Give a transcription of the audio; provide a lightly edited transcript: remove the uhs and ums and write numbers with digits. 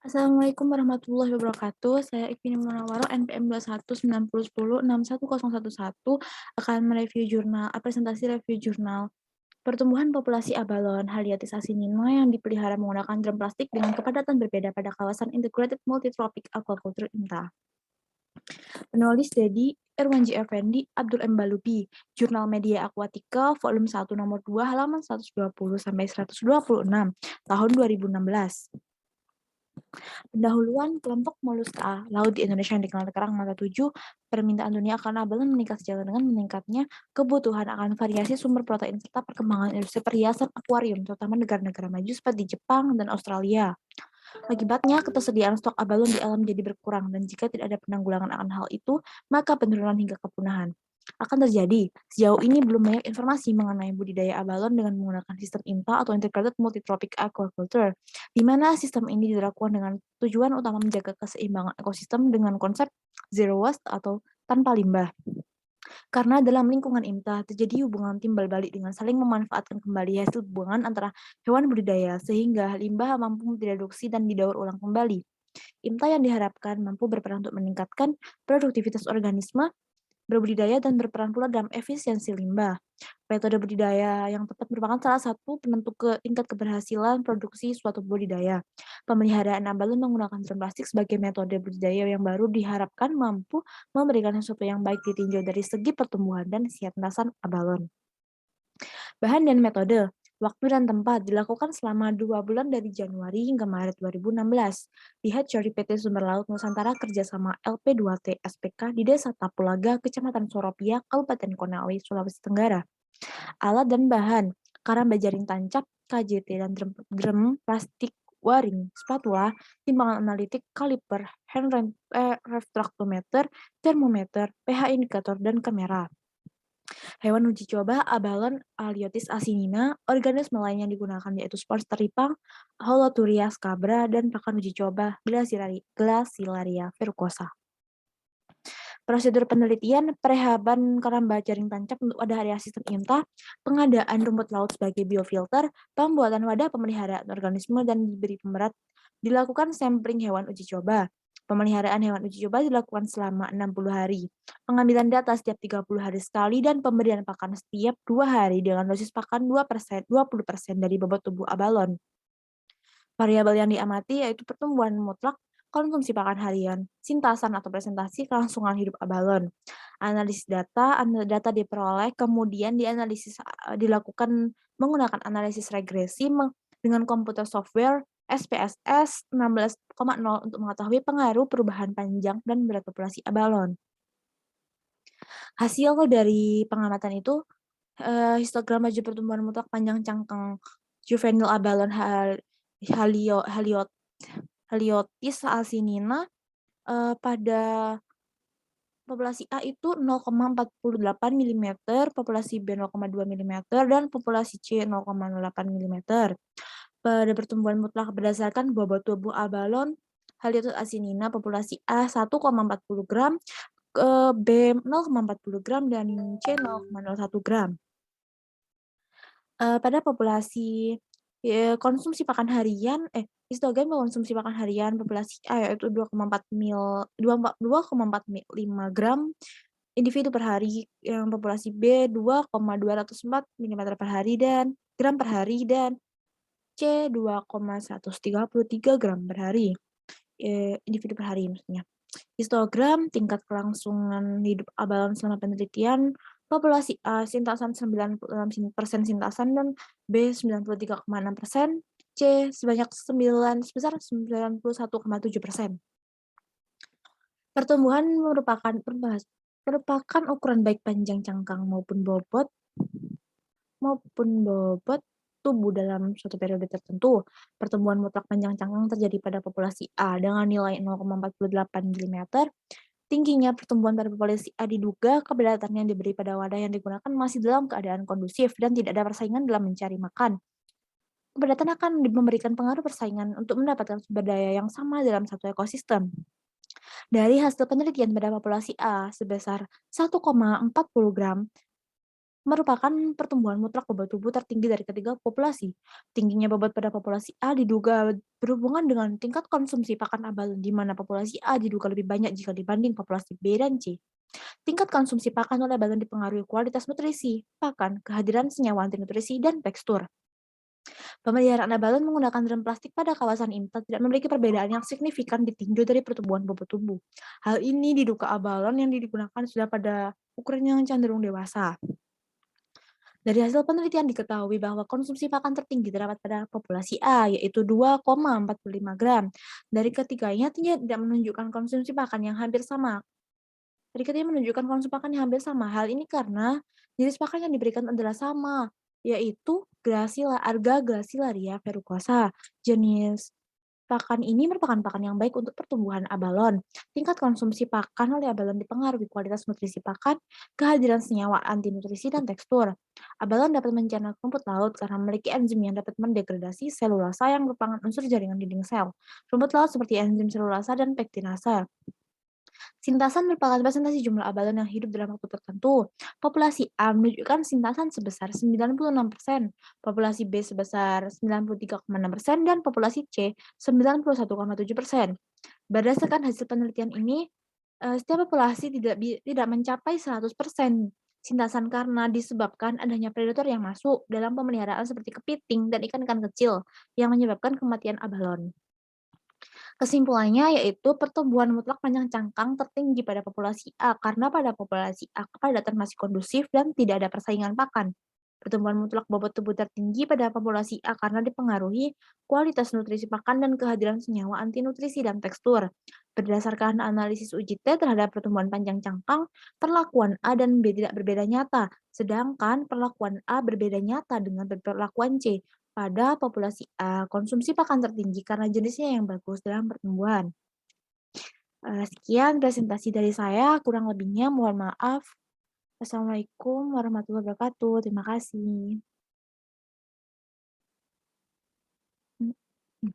Assalamualaikum warahmatullahi wabarakatuh. Saya Ivini Munawwaroh, NPM 2190106111 akan mereview presentasi review jurnal Pertumbuhan Populasi Abalon Haliatis asinina yang dipelihara menggunakan drum plastik dengan kepadatan berbeda pada kawasan Integrated Multitropic Aquaculture INTA. Penulis Dedi Irwanji Effendi Abdul M. Balubi, Jurnal Media Aquatica, volume 1 nomor 2, halaman 120 sampai 126, tahun 2016. Pendahuluan kelompok moluska laut di Indonesia yang dikenal kerang mata tujuh, permintaan dunia akan abalon meningkat sejalan dengan meningkatnya kebutuhan akan variasi sumber protein serta perkembangan industri perhiasan akuarium, terutama negara-negara maju seperti Jepang dan Australia. Akibatnya, ketersediaan stok abalon di alam jadi berkurang, dan jika tidak ada penanggulangan akan hal itu, maka penurunan hingga kepunahan akan terjadi. Sejauh ini belum banyak informasi mengenai budidaya abalon dengan menggunakan sistem INTA atau Integrated Multitropic Aquaculture, di mana sistem ini dilakukan dengan tujuan utama menjaga keseimbangan ekosistem dengan konsep zero waste atau tanpa limbah. Karena dalam lingkungan IMTA terjadi hubungan timbal balik dengan saling memanfaatkan kembali hasil hubungan antara hewan budidaya, sehingga limbah mampu direduksi dan didaur ulang kembali. IMTA yang diharapkan mampu berperan untuk meningkatkan produktivitas organisme berbudidaya dan berperan pula dalam efisiensi limbah. Metode budidaya yang tepat merupakan salah satu penentu tingkat keberhasilan produksi suatu budidaya. Pemeliharaan abalon menggunakan drum plastik sebagai metode budidaya yang baru diharapkan mampu memberikan sesuatu yang baik ditinjau dari segi pertumbuhan dan siantasan abalon. Bahan dan metode, waktu dan tempat dilakukan selama 2 bulan dari Januari hingga Maret 2016. Lihat dari PT Sumber Laut Nusantara kerjasama LP2T SPK di Desa Tapulaga, Kecamatan Soropia, Kabupaten Konawe, Sulawesi Tenggara. Alat dan bahan, karamba jaring tancap, KJT dan drum plastik waring, spatula, timbangan analitik, kaliper, refraktometer, termometer, pH indikator, dan kamera. Hewan uji coba abalon Haliatis asinina, organisme lain yang digunakan yaitu Sports Holoturia scabra, dan pakan uji coba Glacilaria verrucosa. Prosedur penelitian, perehaban karamba jaring tancap untuk wadah area sistem IMTA, pengadaan rumput laut sebagai biofilter, pembuatan wadah pemeliharaan organisme dan diberi pemberat, dilakukan sampling hewan uji coba. Pemeliharaan hewan uji coba dilakukan selama 60 hari. Pengambilan data setiap 30 hari sekali dan pemberian pakan setiap 2 hari dengan dosis pakan 20% dari bobot tubuh abalon. Variabel yang diamati yaitu pertumbuhan mutlak, konsumsi pakan harian, sintasan atau presentasi kelangsungan hidup abalon. Analisis data diperoleh, kemudian dilakukan menggunakan analisis regresi dengan komputer software SPSS 16,0 untuk mengetahui pengaruh perubahan panjang dan berat populasi abalon. Hasil dari pengamatan itu, histogram laju pertumbuhan mutlak panjang cangkang juvenil abalon Haliotis asinina pada populasi A itu 0,48 mm, populasi B 0,2 mm, dan populasi C 0,08 mm. Pada pertumbuhan mutlak berdasarkan bobot tubuh abalon Haliotis asinina populasi A 1,40 gram, B 0,40 gram, dan C 0,01 gram. Pada populasi konsumsi pakan harian, histogram mengonsumsi pakan harian populasi A yaitu 2,45 gram individu per hari, yang populasi B 2,204 mm per hari dan gram per hari, dan C 2,133 gram per hari, individu per hari maksudnya. Histogram tingkat kelangsungan hidup abalon selama penelitian, populasi A sintasan 96% sintasan dan B 93,6%, C sebesar 91,7%. Pertumbuhan merupakan ukuran baik panjang cangkang maupun bobot tubuh dalam suatu periode tertentu. Pertumbuhan mutlak panjang cangkang terjadi pada populasi A dengan nilai 0,48 mm. Tingginya pertumbuhan pada populasi A diduga kepadatan yang diberi pada wadah yang digunakan masih dalam keadaan kondusif dan tidak ada persaingan dalam mencari makan. Kepadatan akan memberikan pengaruh persaingan untuk mendapatkan sumber daya yang sama dalam satu ekosistem. Dari hasil penelitian pada populasi A sebesar 1,40 gram, merupakan pertumbuhan mutlak bobot tubuh tertinggi dari ketiga populasi. Tingginya bobot pada populasi A diduga berhubungan dengan tingkat konsumsi pakan abalon di mana populasi A diduga lebih banyak jika dibanding populasi B dan C. Tingkat konsumsi pakan oleh abalon dipengaruhi kualitas nutrisi, pakan, kehadiran senyawa anti nutrisi, dan tekstur. Pemeliharaan abalon menggunakan drum plastik pada kawasan IMTA tidak memiliki perbedaan yang signifikan di tinjau dari pertumbuhan bobot tubuh. Hal ini diduga abalon yang digunakan sudah pada ukuran yang cenderung dewasa. Dari hasil penelitian diketahui bahwa konsumsi pakan tertinggi terdapat pada populasi A, yaitu 2,45 gram. Dari ketiganya tidak menunjukkan konsumsi pakan yang hampir sama. Dari ketiganya menunjukkan konsumsi pakan yang hampir sama. Hal ini karena jenis pakan yang diberikan adalah sama, yaitu Arga gracilaria verrucosa. Jenis pakan ini merupakan pakan yang baik untuk pertumbuhan abalon. Tingkat konsumsi pakan oleh abalon dipengaruhi kualitas nutrisi pakan, kehadiran senyawa anti nutrisi, dan tekstur. Abalon dapat mencerna rumput laut karena memiliki enzim yang dapat mendegradasi selulasa yang merupakan unsur jaringan dinding sel. Rumput laut seperti enzim selulasa dan pektinase. Sintasan merupakan presentasi jumlah abalon yang hidup dalam waktu tertentu. Populasi A menunjukkan sintasan sebesar 96%, populasi B sebesar 93,6%, dan populasi C 91,7%. Berdasarkan hasil penelitian ini, setiap populasi tidak mencapai 100% sintasan karena disebabkan adanya predator yang masuk dalam pemeliharaan seperti kepiting dan ikan-ikan kecil yang menyebabkan kematian abalon. Kesimpulannya yaitu pertumbuhan mutlak panjang cangkang tertinggi pada populasi A karena pada populasi A kepadatan masih kondusif dan tidak ada persaingan pakan. Pertumbuhan mutlak bobot tubuh tertinggi pada populasi A karena dipengaruhi kualitas nutrisi pakan dan kehadiran senyawa anti nutrisi dan tekstur. Berdasarkan analisis uji T terhadap pertumbuhan panjang cangkang, perlakuan A dan B tidak berbeda nyata, sedangkan perlakuan A berbeda nyata dengan perlakuan C. Pada populasi A, konsumsi pakan tertinggi karena jenisnya yang bagus dalam pertumbuhan. Sekian presentasi dari saya, kurang lebihnya mohon maaf. Wassalamualaikum warahmatullahi wabarakatuh. Terima kasih.